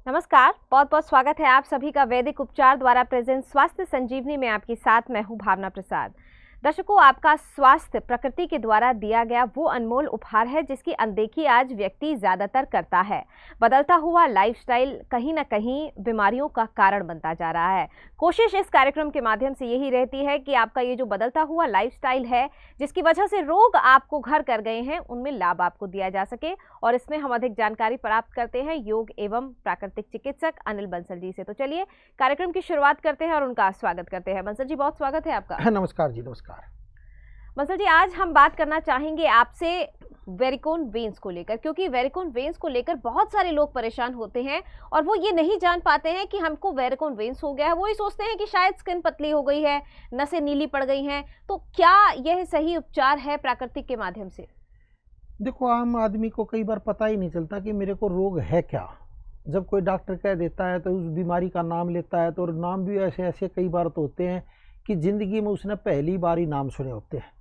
नमस्कार, बहुत बहुत स्वागत है आप सभी का वैदिक उपचार द्वारा प्रेजेंट स्वास्थ्य संजीवनी में। आपके साथ मैं हूं भावना प्रसाद। दर्शकों, आपका स्वास्थ्य प्रकृति के द्वारा दिया गया वो अनमोल उपहार है जिसकी अनदेखी आज व्यक्ति ज्यादातर करता है। बदलता हुआ लाइफस्टाइल कहीं ना कहीं बीमारियों का कारण बनता जा रहा है। कोशिश इस कार्यक्रम के माध्यम से यही रहती है कि आपका ये जो बदलता हुआ लाइफस्टाइल है, जिसकी वजह से रोग आपको घर कर गए हैं, उनमें लाभ आपको दिया जा सके। और इसमें हम अधिक जानकारी प्राप्त करते हैं योग एवं प्राकृतिक चिकित्सक अनिल बंसल जी से। तो चलिए कार्यक्रम की शुरुआत करते हैं और उनका स्वागत करते हैं। बंसल जी, बहुत स्वागत है आपका। नमस्कार जी, नमस्कार। बंसल जी, आज हम बात करना चाहेंगे आपसे वेरिकोन वेन्स को लेकर, क्योंकि वेरिकोन वेन्स को लेकर बहुत सारे लोग परेशान होते हैं और वो ये नहीं जान पाते हैं कि हमको वेरिकोन वेन्स हो गया है। वो ही सोचते हैं कि शायद स्किन पतली हो गई है, नसें नीली पड़ गई हैं। तो क्या यह सही उपचार है प्राकृतिक के माध्यम से? देखो, आम आदमी को कई बार पता ही नहीं चलता कि मेरे को रोग है क्या। जब कोई डॉक्टर कह देता है तो उस बीमारी का नाम लेता है, तो नाम भी ऐसे ऐसे कई बार तो होते हैं कि ज़िंदगी में उसने पहली बार ही नाम सुने होते हैं।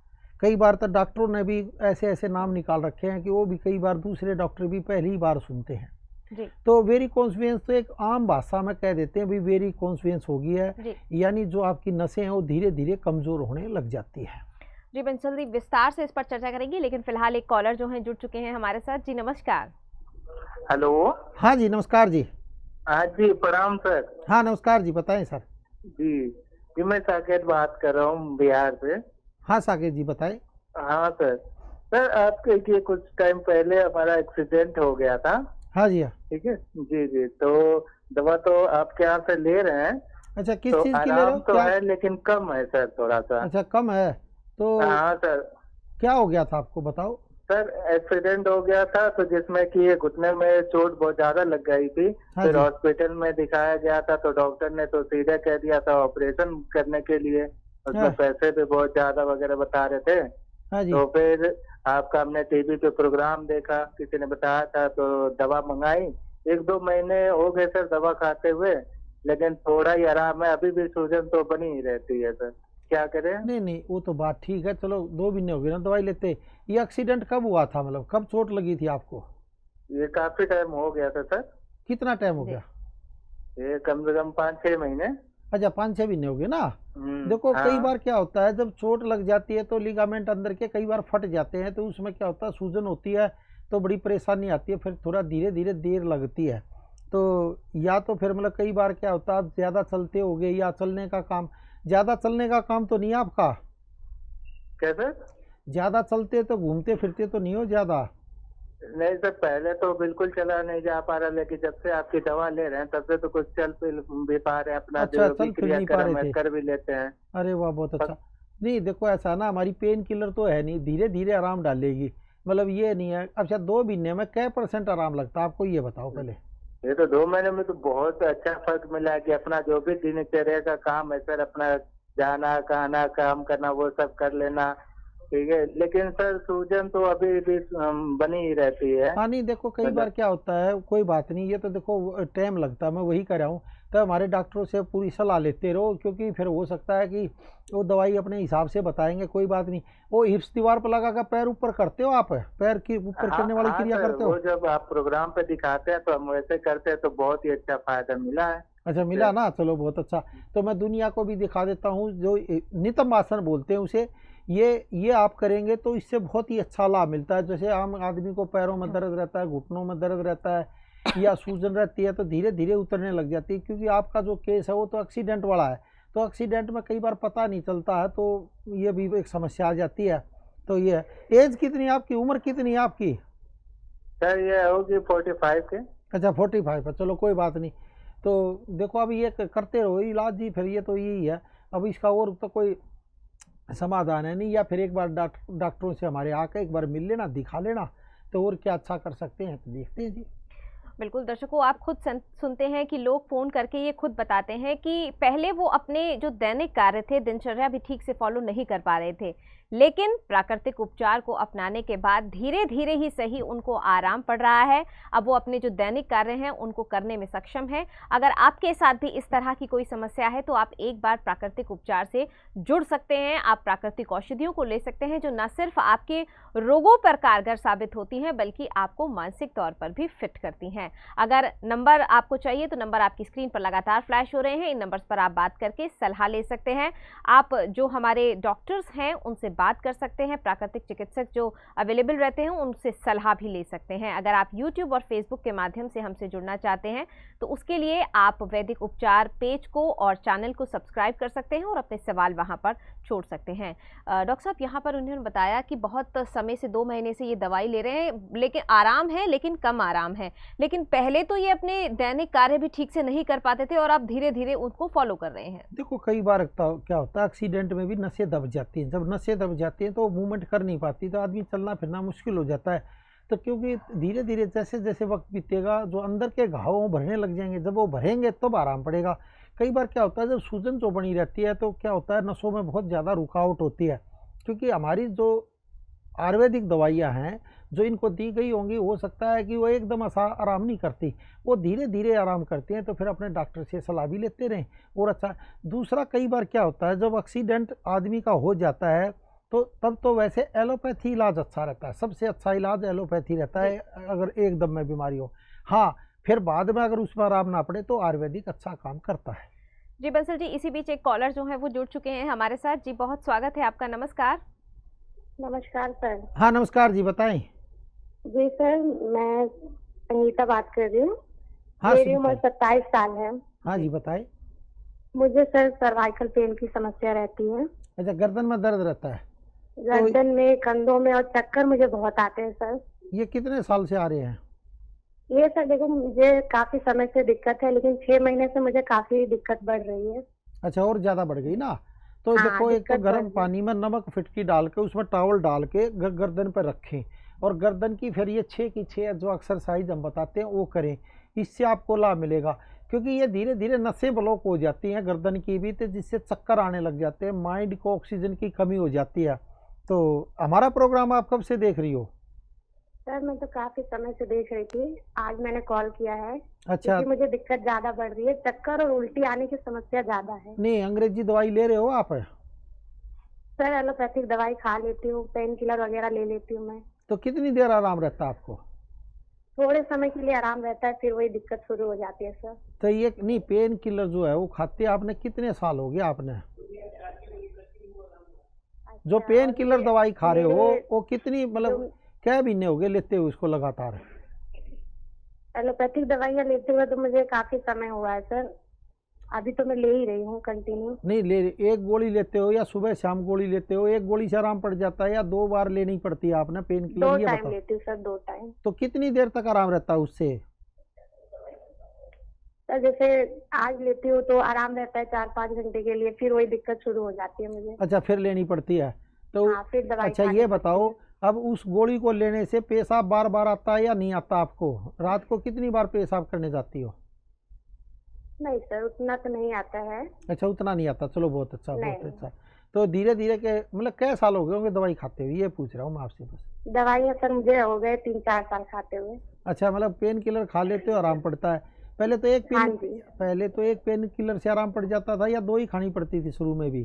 कई बार तो डॉक्टरों ने भी ऐसे ऐसे नाम निकाल रखे हैं कि वो भी कई बार दूसरे डॉक्टर भी पहली बार सुनते हैं जी। तो वेरिकोन वेन्स तो एक आम भाषा में कह देते हैं भाई वेरिकोन वेन्स हो गई है, यानी जो आपकी नसें हैं वो धीरे धीरे कमज़ोर होने लग जाती है। जी बंसल जी, विस्तार से इस पर चर्चा करेंगे, लेकिन फिलहाल एक कॉलर जो हैं जुड़ चुके हैं हमारे साथ। जी नमस्कार। हेलो। हाँ जी, नमस्कार जी। हाँ जी, प्रणाम सर। हाँ नमस्कार जी, बताएं सर। जी मैं साकेत बात कर रहा हूँ बिहार से। हाँ साकेत जी, बताएं। हाँ सर। सर आपके कुछ टाइम पहले हमारा एक्सीडेंट हो गया था। हाँ जी, हाँ। ठीक है जी। तो दवा तो आपके यहाँ से ले रहे हैं। अच्छा, किस तो चीज की ले रहे हो? तो क्या है, लेकिन कम है सर, थोड़ा सा। अच्छा, कम है तो? हाँ सर। क्या हो गया था आपको, बताओ। सर एक्सीडेंट हो गया था, तो जिसमें कि ये घुटने में चोट बहुत ज्यादा लग गई थी। हाँ फिर जी। हॉस्पिटल में दिखाया गया था, तो डॉक्टर ने तो सीधे कह दिया था ऑपरेशन करने के लिए। उसमें हाँ। पैसे भी बहुत ज्यादा वगैरह बता रहे थे। हाँ जी। तो फिर आपका हमने टीवी पे प्रोग्राम देखा, किसी ने बताया था, तो दवा मंगाई। 1-2 महीने हो गए सर दवा खाते हुए, लेकिन थोड़ा ही आराम है। अभी भी सूजन तो बनी ही रहती है सर, क्या करें? नहीं नहीं, वो तो बात ठीक है, चलो 2 महीने हो गए ना दवाई लेते। ये एक्सीडेंट कब हुआ था, मतलब कब चोट लगी थी आपको? ये काफी टाइम हो गया था सर। कितना टाइम हो गया? ये कम से कम 5-6 महीने। अच्छा, 5-6 महीने हो गए ना। देखो, हाँ। कई बार क्या होता है, जब चोट लग जाती है तो लिगामेंट अंदर के कई बार फट जाते हैं, तो उसमें क्या होता है, सूजन होती है, तो बड़ी परेशानी आती है। फिर थोड़ा धीरे धीरे देर लगती है। तो या तो फिर मतलब कई बार क्या होता है, आप ज़्यादा चलते होगे या चलने का काम, ज़्यादा चलने का काम तो नहीं है आपका? क्या सर? ज़्यादा चलते तो घूमते फिरते तो नहीं हो ज़्यादा? नहीं सर, पहले तो बिल्कुल चला नहीं जा पा रहा, लेकिन जब से आपकी दवा ले रहे हैं तब से तो कुछ चल फिर भी पा रहे हैं। अपना अच्छा, जो भी चल फिर नहीं पा क्रियाक्रम रहे है थे? कर भी लेते हैं। अरे वाह, बहुत अच्छा। नहीं देखो, ऐसा ना, हमारी पेन किलर तो है नहीं, धीरे धीरे आराम डालेगी, मतलब ये नहीं है। अच्छा, 2 महीने में कै % आराम लगता है आपको, ये बताओ पहले। ये तो 2 महीने में तो बहुत अच्छा फर्क मिला है कि अपना जो भी दिनचर्या का काम है सर, अपना जाना खाना काम करना वो सब कर लेना। ठीक है, लेकिन सर सूजन तो अभी भी बनी ही रहती है। हाँ नहीं, देखो कई बार क्या होता है, कोई बात नहीं, ये तो देखो टाइम लगता है, मैं वही कह रहा हूँ। तो हमारे डॉक्टरों से पूरी सलाह लेते रहो, क्योंकि फिर हो सकता है कि वो दवाई अपने हिसाब से बताएंगे, कोई बात नहीं। वो हिप्स दीवार पर लगा कर पैर ऊपर करते हो आप? पैर की ऊपर करने वाली क्रिया सर, करते हो? वो जब आप प्रोग्राम पे दिखाते हैं तो हम वैसे करते हैं, तो बहुत ही अच्छा फायदा मिला है। अच्छा, मिला ना, चलो बहुत अच्छा। तो मैं दुनिया को भी दिखा देता हूँ, जो नितंब आसन बोलते हैं उसे। ये आप करेंगे तो इससे बहुत ही अच्छा लाभ मिलता है। जैसे आम आदमी को पैरों में दर्द रहता है, घुटनों में दर्द रहता है, या सूजन रहती है, तो धीरे धीरे उतरने लग जाती है। क्योंकि आपका जो केस है वो तो एक्सीडेंट वाला है, तो एक्सीडेंट में कई बार पता नहीं चलता है, तो ये भी एक समस्या आ जाती है। तो ये एज कितनी है आपकी, उम्र कितनी है आपकी? सर ये होगी 45 के। अच्छा, 45 है, चलो कोई बात नहीं। तो देखो, अभी ये करते रहो इलाज जी, फिर ये तो यही है। अब इसका और तो कोई समाधान है नहीं, या फिर एक बार डॉक्टरों से हमारे आकर एक बार मिल लेना, दिखा लेना, तो और क्या अच्छा कर सकते हैं, तो देखते हैं जी। बिल्कुल दर्शकों, आप खुद सुनते हैं कि लोग फ़ोन करके ये खुद बताते हैं कि पहले वो अपने जो दैनिक कार्य थे, दिनचर्या भी ठीक से फॉलो नहीं कर पा रहे थे। लेकिन प्राकृतिक उपचार को अपनाने के बाद धीरे धीरे ही सही उनको आराम पड़ रहा है। अब वो अपने जो दैनिक कार्य हैं उनको करने में सक्षम है। अगर आपके साथ भी इस तरह की कोई समस्या है तो आप एक बार प्राकृतिक उपचार से जुड़ सकते हैं। आप प्राकृतिक औषधियों को ले सकते हैं जो न सिर्फ आपके रोगों पर कारगर साबित होती हैं बल्कि आपको मानसिक तौर पर भी फिट करती हैं। अगर नंबर आपको चाहिए तो नंबर आपकी स्क्रीन पर लगातार फ्लैश हो रहे हैं, इन नंबर्स पर आप बात करके सलाह ले सकते हैं। आप जो हमारे डॉक्टर्स हैं उनसे बात कर सकते हैं, प्राकृतिक चिकित्सक जो अवेलेबल रहते हैं उनसे सलाह भी ले सकते हैं। अगर आप यूट्यूब और फेसबुक के माध्यम से हमसे जुड़ना चाहते हैं तो उसके लिए आप वैदिक उपचार पेज को और चैनल को सब्सक्राइब कर सकते हैं और अपने सवाल वहां पर छोड़ सकते हैं। डॉक्टर साहब, यहाँ पर उन्होंने बताया कि बहुत समय से 2 महीने से ये दवाई ले रहे हैं, लेकिन आराम है, लेकिन कम आराम है। लेकिन पहले तो ये अपने दैनिक कार्य भी ठीक से नहीं कर पाते थे और आप धीरे धीरे उनको फॉलो कर रहे हैं। देखो, कई बार क्या होता है, एक्सीडेंट में भी नसें दब जाती हैं। जब नसें दब जाती हैं तो मूवमेंट कर नहीं पाती, तो आदमी चलना फिरना मुश्किल हो जाता है। तो क्योंकि धीरे धीरे जैसे जैसे वक्त बीतेगा जो अंदर के घाव भरने लग जाएंगे, जब वो भरेंगे तब आराम पड़ेगा। कई बार क्या होता है, जब सूजन जो बनी रहती है तो क्या होता है, नसों में बहुत ज़्यादा रुकावट होती है। क्योंकि हमारी जो आयुर्वेदिक दवाइयाँ हैं जो इनको दी गई होंगी, हो सकता है कि वो एकदम आराम नहीं करती, वो धीरे धीरे आराम करती हैं। तो फिर अपने डॉक्टर से सलाह भी लेते रहें और अच्छा। दूसरा, कई बार क्या होता है, जब एक्सीडेंट आदमी का हो जाता है तो तब तो वैसे एलोपैथी इलाज अच्छा रहता है, सबसे अच्छा इलाज एलोपैथी रहता है अगर एकदम में बीमारी हो। हाँ, फिर बाद में अगर उसमें आराम ना पड़े तो आयुर्वेदिक अच्छा काम करता है। जी बंसल जी, इसी बीच एक कॉलर जो है वो जुड़ चुके हैं हमारे साथ। जी बहुत स्वागत है आपका। नमस्कार। नमस्कार सर। हाँ नमस्कार जी, बताएं। जी सर, मैं संगीता बात कर रही हूँ। हाँ, मेरी उम्र 27 साल है। हाँ जी, बताएं। मुझे सर सर्वाइकल पेन की समस्या रहती है। अच्छा, गर्दन में दर्द रहता है? गर्दन में, कंधों में और चक्कर मुझे बहुत आते हैं सर। ये कितने साल से आ रहे हैं? ये सर देखो, मुझे काफी समय से दिक्कत है, लेकिन 6 महीने से मुझे काफी दिक्कत बढ़ रही है। अच्छा, और ज्यादा बढ़ गई ना? तो हाँ, देखो, एक तो दिक्कत बढ़ गर्म गई। पानी में नमक फिटकी डाल के उसमें टॉवल डाल के गर्दन पर रखें और गर्दन की फिर ये 6 की 6 जो एक्सरसाइज हम बताते हैं वो करें। इससे आपको लाभ मिलेगा, क्योंकि ये धीरे धीरे नसें ब्लॉक हो जाती हैं गर्दन की भी, तो जिससे चक्कर आने लग जाते हैं, माइंड को ऑक्सीजन की कमी हो जाती है। तो हमारा प्रोग्राम आप कब से देख रही हो? सर मैं तो काफी समय से देख रही थी, आज मैंने कॉल किया है। अच्छा, क्योंकि मुझे दिक्कत ज्यादा बढ़ रही है, चक्कर और उल्टी आने की समस्या ज्यादा है। नहीं अंग्रेजी दवाई ले रहे हो आप? सर एलोपैथिक दवाई खा लेती हूँ, पेन किलर वगैरह ले लेती हूँ मैं। तो कितनी देर आराम रहता है आपको? थोड़े समय के लिए आराम रहता है, फिर वही दिक्कत शुरू हो जाती है सर। तो ये नहीं, पेन किलर जो है वो खाते आपने कितने साल हो गए आपने? जो अच्छा, पेन और किलर ये दवाई खा रहे हो मेरे वो कितनी, मतलब जो क्या महीने हो गए लेते हुए इसको लगातार? एलोपैथिक दवाइयाँ लेते हुए तो मुझे काफी समय हुआ है सर। अभी तो मैं ले ही रही हूँ कंटिन्यू। नहीं ले, एक गोली लेते हो या सुबह शाम गोली लेते हो? एक गोली से आराम पड़ जाता है या 2 बार लेनी पड़ती है आपने पेन 2 किलर, ये टाइम बताओ। लेती हूँ सर, 2 टाइम। तो कितनी देर तक आराम रहता है उससे? सर जैसे आज लेती हूँ तो आराम रहता है 4-5 घंटे के लिए, फिर वही दिक्कत शुरू हो जाती है मुझे। अच्छा, फिर लेनी पड़ती है तो? हाँ, फिर दवाई अच्छा, खानी ये पड़ती बताओ, है। अब उस गोली को लेने से पेशाब बार बार आता है या नहीं आता आपको? रात को कितनी बार पेशाब करने जाती हो? नहीं सर, उतना तो नहीं आता है। अच्छा, उतना नहीं आता, चलो बहुत अच्छा, बहुत नहीं, अच्छा। तो धीरे धीरे के मतलब कै साल हो गए होंगे दवाई खाते हुए, ये पूछ रहा हूँ मैं आपसे बस। दवाइयाँ सर मुझे हो गए 3-4 साल खाते हुए। अच्छा, मतलब पेन किलर खा लेते हो, आराम पड़ता है? पहले तो एक पेन किलर से आराम पड़ जाता था या 2 ही खानी पड़ती थी शुरू में भी?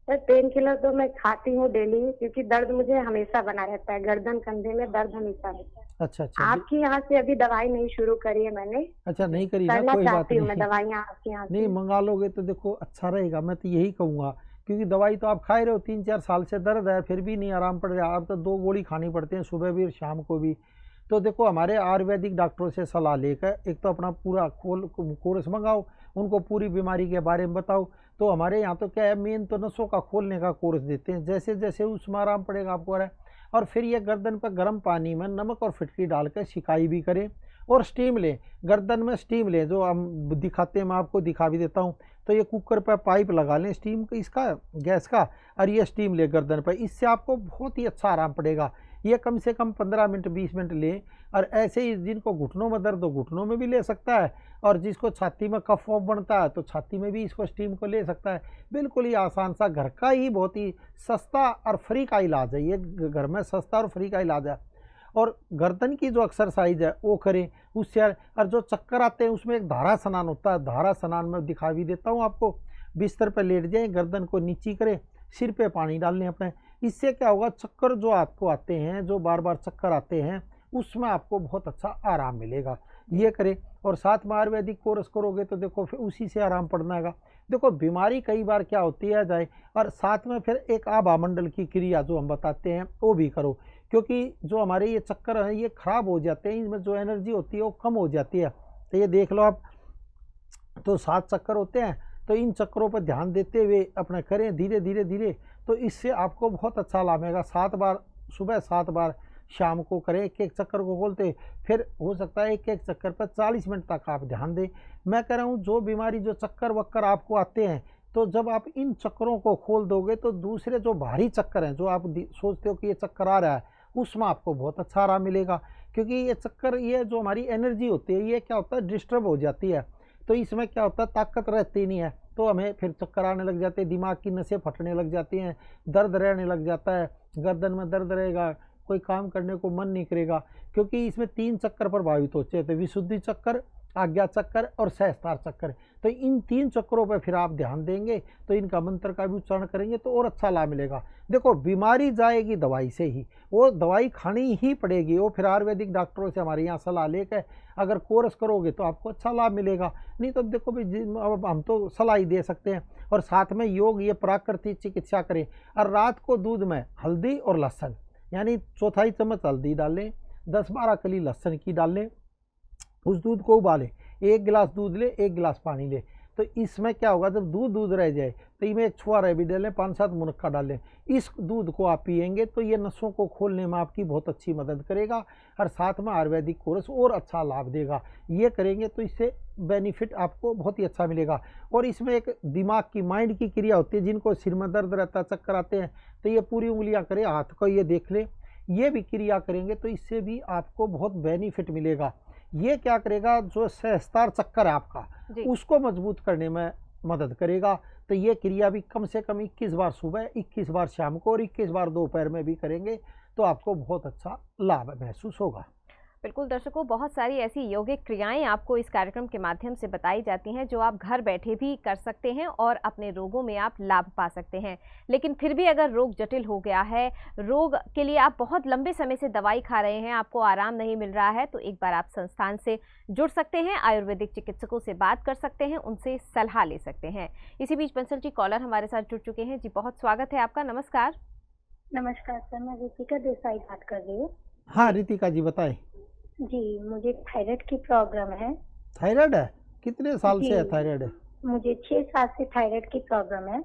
सर पेन किलर तो मैं खाती हूँ डेली, क्योंकि दर्द मुझे हमेशा बना रहता है, गर्दन कंधे में दर्द हमेशा रहता है। अच्छा अच्छा, आपके यहाँ से अभी दवाई नहीं शुरू करी है मैंने। अच्छा नहीं करी ना, करना कोई बात चाहती हूँ मैं नहीं। दवाइयाँ आपके यहाँ नहीं, से। मंगा लोगे तो देखो अच्छा रहेगा, मैं तो यही कहूँगा। क्योंकि दवाई तो आप खा रहे हो, 3-4 साल से दर्द है, फिर भी नहीं आराम पड़ रहा। अब तो 2 गोली खानी पड़ती हैं, सुबह भी और शाम को भी। तो देखो, हमारे आयुर्वेदिक डॉक्टरों से सलाह लेकर एक तो अपना पूरा कोर्स मंगाओ, उनको पूरी बीमारी के बारे में बताओ। तो हमारे यहाँ तो क्या है, मेन तो नसों का खोलने का कोर्स देते हैं, जैसे जैसे उसमें आराम पड़ेगा आपको रहा। और फिर ये गर्दन पर गर्म पानी में नमक और फिटकी डालकर सिकाई भी करें और स्टीम लें, गर्दन में स्टीम लें, जो हम दिखाते हैं, मैं आपको दिखा भी देता हूँ। तो ये कुकर पर पाइप लगा लें स्टीम इसका, गैस का, और ये स्टीम ले गर्दन पर, इससे आपको बहुत ही अच्छा आराम पड़ेगा। ये कम से कम 15 मिनट 20 मिनट लें। और ऐसे ही जिनको घुटनों में दर्द हो घुटनों में भी ले सकता है, और जिसको छाती में कफ वफ बनता है तो छाती में भी इसको स्टीम को ले सकता है। बिल्कुल ही आसान सा घर का ही बहुत ही सस्ता और फ्री का इलाज है, ये घर में सस्ता और फ्री का इलाज है। और गर्दन की जो एक्सरसाइज है वो करें उससे। और जो चक्कर आते हैं उसमें एक धारा स्नान होता है, धारा स्नान में दिखा भी देता हूँ आपको। बिस्तर पर लेट जाएं, गर्दन को नीची करें, सिर पे पानी डाल लें अपने। इससे क्या होगा, चक्कर जो आपको आते हैं, जो बार बार चक्कर आते हैं, उसमें आपको बहुत अच्छा आराम मिलेगा। ये करें। और साथ में आयुर्वेदिक कोर्स करोगे तो देखो फिर उसी से आराम पड़ना है। देखो बीमारी कई बार क्या होती है जाए, और साथ में फिर एक आभा मंडल की क्रिया जो हम बताते हैं वो भी करो, क्योंकि जो हमारे ये चक्कर हैं ये खराब हो जाते हैं, इनमें जो एनर्जी होती है वो कम हो जाती है। तो ये देख लो आप, तो 7 चक्कर होते हैं, तो इन चक्करों पर ध्यान देते हुए अपना करें धीरे धीरे धीरे, तो इससे आपको बहुत अच्छा लाभ मिलेगा। 7 बार सुबह, 7 बार शाम को करें, एक एक चक्कर को खोलते। फिर हो सकता है एक एक चक्कर पर 40 मिनट तक आप ध्यान दें। मैं कह रहा हूँ जो बीमारी, जो चक्कर वक्कर आपको आते हैं, तो जब आप इन चक्करों को खोल दोगे तो दूसरे जो भारी चक्कर हैं, जो आप सोचते हो कि ये चक्कर आ रहा है, उसमें आपको बहुत अच्छा आराम मिलेगा। क्योंकि ये चक्कर, ये जो हमारी एनर्जी होती है, ये क्या होता है, डिस्टर्ब हो जाती है। तो इसमें क्या होता है, ताकत रहती नहीं है, तो हमें फिर चक्कर आने लग जाते हैं, दिमाग की नसें फटने लग जाती हैं, दर्द रहने लग जाता है, गर्दन में दर्द रहेगा, कोई काम करने को मन नहीं करेगा। क्योंकि इसमें 3 चक्कर प्रभावित होते हैं, विशुद्धि चक्कर, आज्ञा चक्कर और सहस्त्रार चक्कर। तो इन 3 चक्करों पर फिर आप ध्यान देंगे, तो इनका मंत्र का भी उच्चारण करेंगे तो और अच्छा लाभ मिलेगा। देखो बीमारी जाएगी दवाई से ही, वो दवाई खानी ही पड़ेगी। वो फिर आयुर्वेदिक डॉक्टरों से हमारे यहाँ सलाह लेकर अगर कोर्स करोगे तो आपको अच्छा लाभ मिलेगा। नहीं तो देखो भाई, अब हम तो सलाह ही दे सकते हैं। और साथ में योग, ये प्राकृतिक चिकित्सा करें। और रात को दूध में हल्दी और लहसुन, यानी 1/4 चम्मच हल्दी डाल लें, 10-12 कली लहसुन की डाल लें, उस दूध को उबालें, 1 गिलास दूध ले, 1 गिलास पानी ले। तो इसमें क्या होगा, जब दूध रह जाए तो इसमें एक छुआरा भी डालें, 5-7 मुनक्का डालें। इस दूध को आप पिएंगे तो ये नसों को खोलने में आपकी बहुत अच्छी मदद करेगा, और साथ में आयुर्वेदिक कोर्स और अच्छा लाभ देगा। ये करेंगे तो इससे बेनिफिट आपको बहुत ही अच्छा मिलेगा। और इसमें एक दिमाग की, माइंड की क्रिया होती है। जिनको सिर में दर्द रहता है, चक्कर आते हैं, तो ये पूरी उंगलियां करें, हाथ को ये देख लें, ये भी क्रिया करेंगे तो इससे भी आपको बहुत बेनिफिट मिलेगा। ये क्या करेगा, जो सहस्त्रार चक्कर है आपका, उसको मजबूत करने में मदद करेगा। तो ये क्रिया भी कम से कम 21 बार सुबह, 21 बार शाम को और 21 बार दोपहर में भी करेंगे तो आपको बहुत अच्छा लाभ महसूस होगा। बिल्कुल दर्शकों, बहुत सारी ऐसी यौगिक क्रियाएं आपको इस कार्यक्रम के माध्यम से बताई जाती हैं जो आप घर बैठे भी कर सकते हैं और अपने रोगों में आप लाभ पा सकते हैं। लेकिन फिर भी अगर रोग जटिल हो गया है, रोग के लिए आप बहुत लंबे समय से दवाई खा रहे हैं, आपको आराम नहीं मिल रहा है, तो एक बार आप संस्थान से जुड़ सकते हैं, आयुर्वेदिक चिकित्सकों से बात कर सकते हैं, उनसे सलाह ले सकते हैं। इसी बीच बंसल जी कॉलर हमारे साथ जुड़ चुके हैं। जी बहुत स्वागत है आपका, नमस्कार। नमस्कार सर, मैं रितिका देसाई बात कर रही हूँ। हाँ रितिका जी बताएं। जी, मुझे थायराइड की प्रॉब्लम है। थायराइड है? कितने साल से है थायराइड? मुझे 6 साल से थायराइड की प्रॉब्लम है।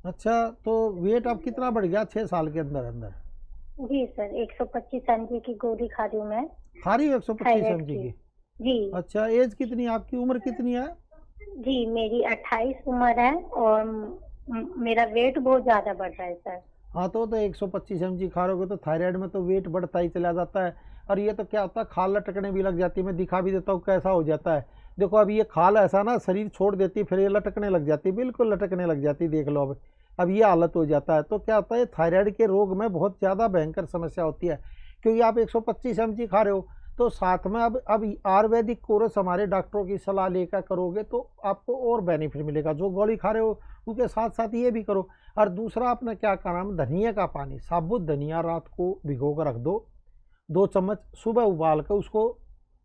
अच्छा, तो वेट अब कितना बढ़ गया 6 साल के अंदर अंदर? जी सर, 125 mg की गोली खा रही हूँ मैं। खा रही हो 125 mg की? जी। अच्छा, एज कितनी है आपकी, उम्र कितनी है? जी, मेरी 28 उम्र है और मेरा वेट बहुत ज्यादा बढ़ रहा है सर। हाँ तो 125 mg खा रहोगे तो थायराइड में तो वेट बढ़ता ही चला जाता है। और ये तो क्या होता है, खाल लटकने भी लग जाती है। मैं दिखा भी देता हूँ कैसा हो जाता है। देखो अब ये खाल ऐसा ना शरीर छोड़ देती है, फिर ये लटकने लग जाती है, बिल्कुल लटकने लग जाती है। देख लो अब ये हालत हो जाता है। तो क्या होता है, थायराइड के रोग में बहुत ज़्यादा भयंकर समस्या होती है। क्योंकि आप 125 mg खा रहे हो, तो साथ में अब आयुर्वेदिक कोर्स हमारे डॉक्टरों की सलाह लेकर करोगे तो आपको और बेनिफिट मिलेगा। जो गोली खा रहे हो उसके साथ साथ ये भी करो। और दूसरा आपने क्या करना, धनिया का पानी, साबुत धनिया रात को भिगो कर रख दो, 2 चम्मच, सुबह उबाल कर उसको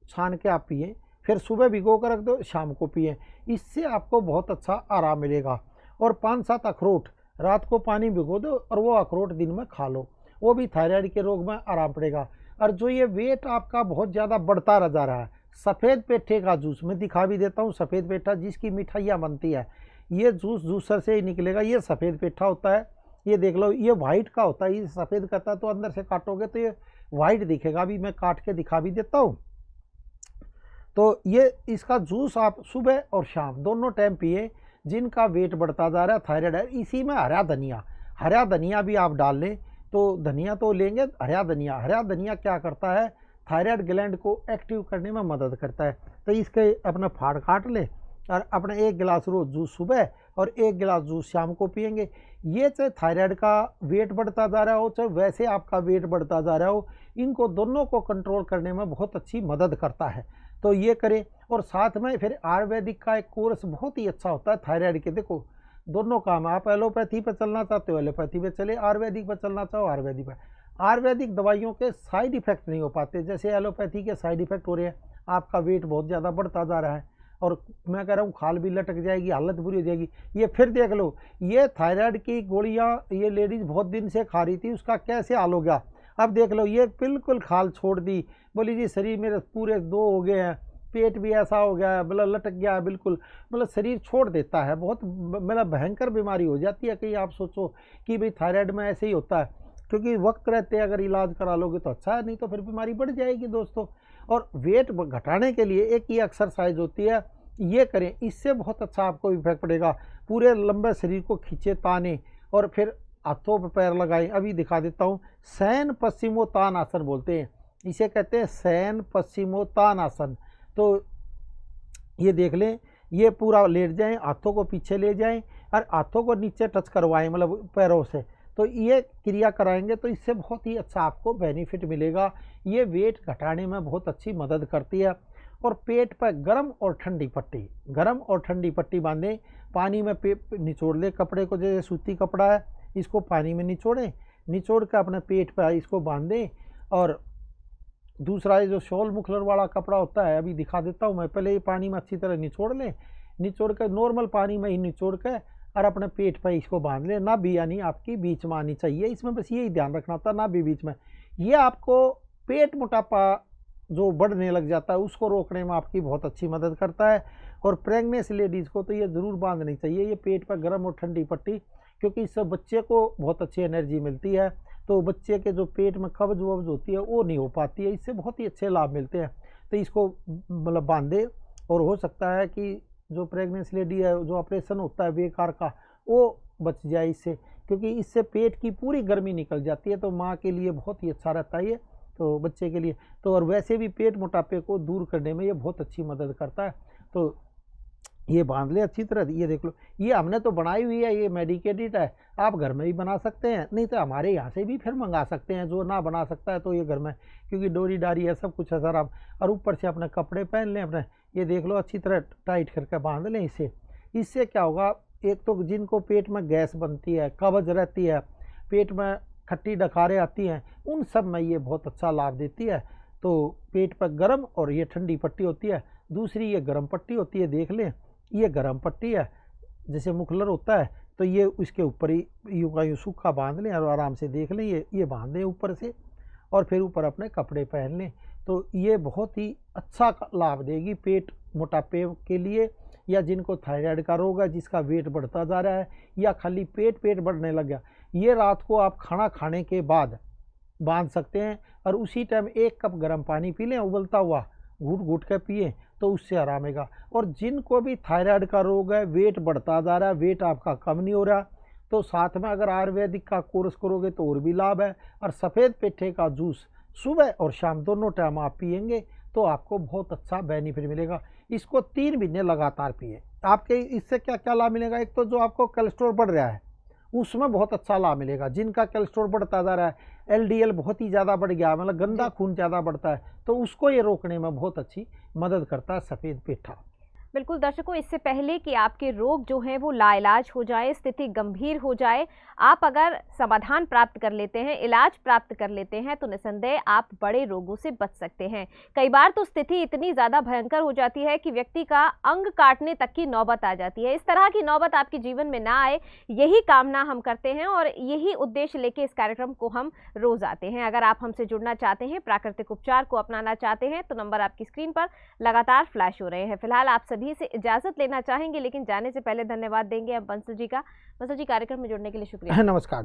छान के आप पिए, फिर सुबह भिगो कर रख दो, शाम को पिए। इससे आपको बहुत अच्छा आराम मिलेगा। और 5-7 अखरोट रात को पानी भिगो दो और वो अखरोट दिन में खा लो, वो भी थायराइड के रोग में आराम पड़ेगा। और जो ये वेट आपका बहुत ज़्यादा बढ़ता रह जा रहा है, सफ़ेद पेठे का जूस मैं दिखा भी देता हूँ। सफ़ेद पेठा जिसकी मिठाइयाँ बनती है, ये जूस जूसर से ही निकलेगा। ये सफ़ेद पेठा होता है, ये देख लो, ये वाइट का होता है। ये सफ़ेद करता है तो अंदर से काटोगे तो ये वाइट दिखेगा। अभी मैं काट के दिखा भी देता हूँ। तो ये इसका जूस आप सुबह और शाम दोनों टाइम पिए। जिनका वेट बढ़ता जा रहा है, थायराइड है, इसी में हरा धनिया भी आप डाल लें। तो धनिया तो लेंगे, हरा धनिया। हरा धनिया क्या करता है, थायराइड ग्लैंड को एक्टिव करने में मदद करता है। तो इसके अपना फाड़ काट ले और अपने 1 गिलास रोज जूस सुबह और 1 गिलास जूस शाम को पिएंगे। ये चाहे थायराइड का वेट बढ़ता जा रहा हो, चाहे वैसे आपका वेट बढ़ता जा रहा हो, इनको दोनों को कंट्रोल करने में बहुत अच्छी मदद करता है। तो ये करें। और साथ में फिर आयुर्वेदिक का एक कोर्स बहुत ही अच्छा होता है थायराइड के। देखो दोनों काम, आप एलोपैथी पे चलना चाहते हो एलोपैथी पे चले, आयुर्वेदिक पे चलना चाहो आयुर्वेदिक पे। आयुर्वेदिक दवाइयों के साइड इफेक्ट नहीं हो पाते जैसे एलोपैथी के साइड इफेक्ट हो रहे हैं। आपका वेट बहुत ज़्यादा बढ़ता जा रहा है और मैं कह रहा हूँ खाल भी लटक जाएगी, हालत बुरी हो जाएगी। ये फिर देख लो, ये थायराइड की गोलियाँ ये लेडीज़ बहुत दिन से खा रही थी, उसका कैसे हाल हो गया। अब देख लो ये बिल्कुल खाल छोड़ दी, बोली जी शरीर मेरे पूरे 2 हो गए हैं, पेट भी ऐसा हो गया है, मतलब लटक गया है बिल्कुल, मतलब शरीर छोड़ देता है। बहुत मतलब भयंकर बीमारी हो जाती है। कहीं आप सोचो कि भाई थायराइड में ऐसे ही होता है, क्योंकि वक्त रहते अगर इलाज करा लोगे तो अच्छा है, नहीं तो फिर बीमारी बढ़ जाएगी दोस्तों। और वेट घटाने के लिए एक ही एक्सरसाइज होती है, ये करें, इससे बहुत अच्छा आपको इफेक्ट पड़ेगा। पूरे लंबे शरीर को खींचे ताने और फिर हाथों पर पैर लगाएं। अभी दिखा देता हूँ, शयन पश्चिमोत्तान आसन बोलते हैं इसे, कहते हैं शयन पश्चिमोत्तान आसन। तो ये देख लें, ये पूरा लेट जाएं, हाथों को पीछे ले जाएं और हाथों को नीचे टच करवाएं, मतलब पैरों से। तो ये क्रिया कराएंगे तो इससे बहुत ही अच्छा आपको बेनिफिट मिलेगा। ये वेट घटाने में बहुत अच्छी मदद करती है। और पेट पर गर्म और ठंडी पट्टी बांधें, पानी में निचोड़ ले कपड़े को, जैसे सूती कपड़ा है इसको पानी में निचोड़ कर अपने पेट पर इसको बांधें। और दूसरा ये जो शॉल मुखलर वाला कपड़ा होता है, अभी दिखा देता हूँ मैं, पहले ये पानी में अच्छी तरह निचोड़ कर नॉर्मल पानी में ही निचोड़ कर और अपने पेट पर इसको बांध लें। ना भी यानी आपकी बीच में आनी चाहिए, इसमें बस यही ध्यान रखना था, ना भी बीच में। ये आपको पेट मोटापा जो बढ़ने लग जाता है उसको रोकने में आपकी बहुत अच्छी मदद करता है। और प्रेग्नेंट लेडीज़ को तो ये ज़रूर बांधनी चाहिए, ये पेट पर गर्म और ठंडी पट्टी, क्योंकि इससे बच्चे को बहुत अच्छी एनर्जी मिलती है। तो बच्चे के जो पेट में कब्ज वब्ज होती है वो नहीं हो पाती है, इससे बहुत ही अच्छे लाभ मिलते हैं। तो इसको मतलब बांधे। और हो सकता है कि जो प्रेग्नेंट लेडी है, जो ऑपरेशन होता है बेकार का, वो बच जाए इससे, क्योंकि इससे पेट की पूरी गर्मी निकल जाती है। तो माँ के लिए बहुत ही अच्छा रहता है ये, तो बच्चे के लिए तो। और वैसे भी पेट मोटापे को दूर करने में ये बहुत अच्छी मदद करता है। तो ये बांध ले अच्छी तरह। ये देख लो, ये हमने तो बनाई हुई है, ये मेडिकेटेड है, आप घर में भी बना सकते हैं, नहीं तो हमारे यहाँ से भी फिर मंगा सकते हैं। जो ना बना सकता है तो ये घर में, क्योंकि डोरी डारी है, सब कुछ है सर आप। और ऊपर से अपने कपड़े पहन लें अपने, ये देख लो अच्छी तरह टाइट करके बांध लें इसे। इससे क्या होगा, एक तो जिनको पेट में गैस बनती है, कब्ज रहती है, पेट में खट्टी डकारें आती हैं, उन सब में ये बहुत अच्छा लाभ देती है। तो पेट पर गर्म और ये ठंडी पट्टी होती है। दूसरी ये गर्म पट्टी होती है, देख लें, ये गर्म पट्टी है, जैसे मुखलर होता है, तो ये उसके ऊपर ही यूँ का यूँ सूखा बांध लें और आराम से देख लें, ये बांध लें ऊपर से और फिर ऊपर अपने कपड़े पहन लें। तो ये बहुत ही अच्छा लाभ देगी पेट मोटापे के लिए, या जिनको थायराइड का रोग है, जिसका वेट बढ़ता जा रहा है, या खाली पेट बढ़ने लग गया। ये रात को आप खाना खाने के बाद बांध सकते हैं और उसी टाइम 1 कप गर्म पानी पी लें, उबलता हुआ, घूट घूट के पिए, तो उससे आराम आएगा। और जिनको भी थायराइड का रोग है, वेट बढ़ता जा रहा है, वेट आपका कम नहीं हो रहा, तो साथ में अगर आयुर्वेदिक का कोर्स करोगे तो और भी लाभ है। और सफ़ेद पेठे का जूस सुबह और शाम दोनों टाइम आप पिएंगे तो आपको बहुत अच्छा बेनिफिट मिलेगा। इसको 3 महीने लगातार पिए। आपके इससे क्या क्या लाभ मिलेगा, एक तो जो आपको कोलेस्ट्रॉल बढ़ रहा है उसमें बहुत अच्छा लाभ मिलेगा। जिनका कोलेस्ट्रॉल बढ़ता जा रहा है, LDL बहुत ही ज़्यादा बढ़ गया, मतलब गंदा खून ज़्यादा बढ़ता है, तो उसको ये रोकने में बहुत अच्छी मदद करता है सफ़ेद पेठा। बिल्कुल दर्शकों, इससे पहले कि आपके रोग जो हैं वो लाइलाज हो जाए, स्थिति गंभीर हो जाए, आप अगर समाधान प्राप्त कर लेते हैं, इलाज प्राप्त कर लेते हैं, तो निसंदेह आप बड़े रोगों से बच सकते हैं। कई बार तो स्थिति इतनी ज़्यादा भयंकर हो जाती है कि व्यक्ति का अंग काटने तक की नौबत आ जाती है। इस तरह की नौबत आपके जीवन में ना आए, यही कामना हम करते हैं और यही उद्देश्य लेके इस कार्यक्रम को हम रोज आते हैं। अगर आप हमसे जुड़ना चाहते हैं, प्राकृतिक उपचार को अपनाना चाहते हैं, तो नंबर आपकी स्क्रीन पर लगातार फ्लैश हो रहे हैं। फिलहाल आप सभी से इजाजत लेना चाहेंगे, लेकिन जाने से पहले धन्यवाद देंगे अब बंसल जी का। बंसल जी, कार्यक्रम में जुड़ने के लिए शुक्रिया। नमस्कार।